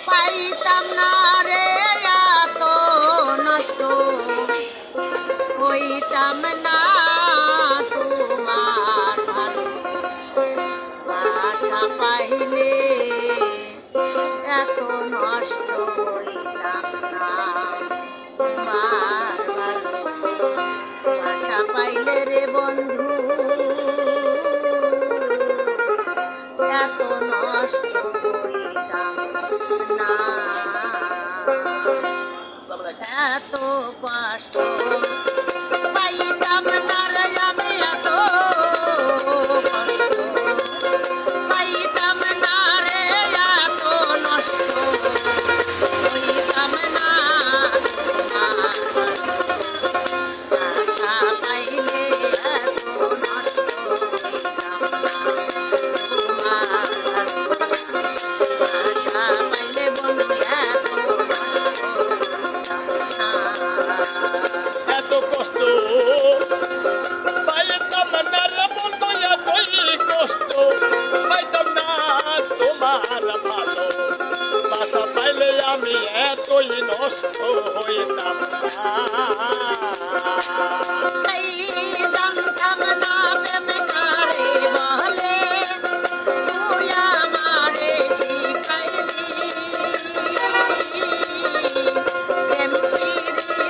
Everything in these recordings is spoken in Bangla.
পাইতাম না রে এত নষ্ট হইতাম না তোমার ভালোবাসা পাইলে এত নষ্ট হইতাম না তোমার ভালোবাসা পাইলে রে বন্ধু এত নষ্ট হইতাম না এত কষ্ট পাইতাম না রে আমি এত কষ্ট পাইতাম না রে এত নষ্ট হইতাম না আশা পাইলে এত নষ্ট হইতাম না আশা পাইলে বন্ধু এত এত কষ্ট পাইতাম না রে বন্ধু এতই কষ্ট পাইতাম না তোমার ভালো বাসা পাইলে আমি এতই নষ্ট হইতাম না জানতাম না প্রেম কারে বলে তুই আমারে শিখাইলি প্রেম প্রীতি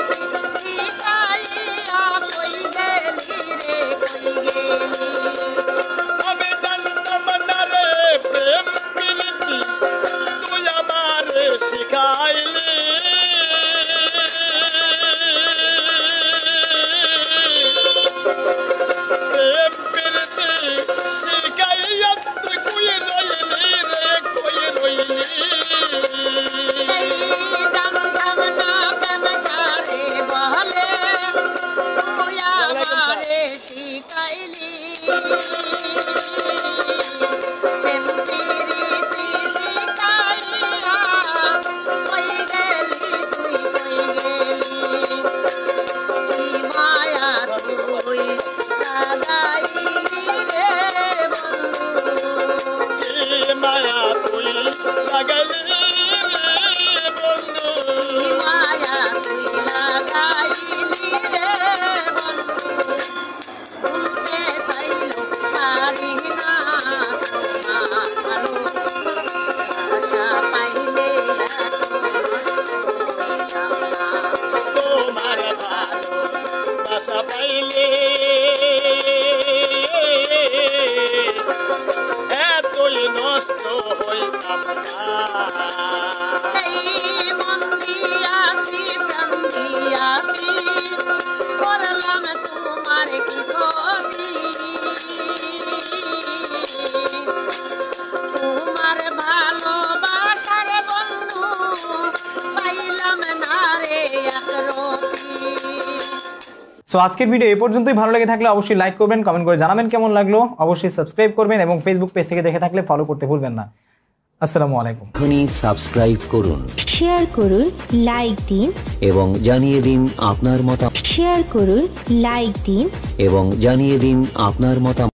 শিখাইয়া কই গেলি রে কই গেলি আমি জানতাম না রে প্রেম প্রীতি তুই আমারে শিখাইলি প্রেম প্রীতি শিখাইয়া তুই কই রইলি রে কই রইলি জানতাম না প্রেম কারে বলে তুই আমারে শিখাইলি প্রেম প্রীতি শিখাইয়া কই গেলি তুই কই গেলি কি মায়া তুই লাগাইলি রে বন্ধু কি মায়া তুই লাগাইলি রে বন্ধু মায়া তুই লাগাইলি রে বন্ধু ভুলতে চাইলো পারি না তোমার ভালোবাসা পাইলে এত নষ্ট হইতাম না তোমার ভালোবাসা পাইলে এতই নষ্ট হইতাম না এই মন দিয়াছি প্রাণ দিয়াছি করলাম তোমার কি ক্ষতি তোমার ভালোবাসার বন্ধু পাইলাম না রে একরতি। সো আজকের ভিডিও এই পর্যন্তই। ভালো লেগে থাকলে অবশ্যই লাইক করবেন, কমেন্ট করে জানাবেন কেমন লাগলো। অবশ্যই সাবস্ক্রাইব করবেন এবং ফেসবুক পেজ থেকে দেখে থাকলে ফলো করতে ভুলবেন না। আসসালামু আলাইকুম। এখনই সাবস্ক্রাইব করুন, শেয়ার করুন, লাইক দিন এবং জানিয়ে দিন আপনার মতামত। শেয়ার করুন, লাইক দিন এবং জানিয়ে দিন আপনার মতামত।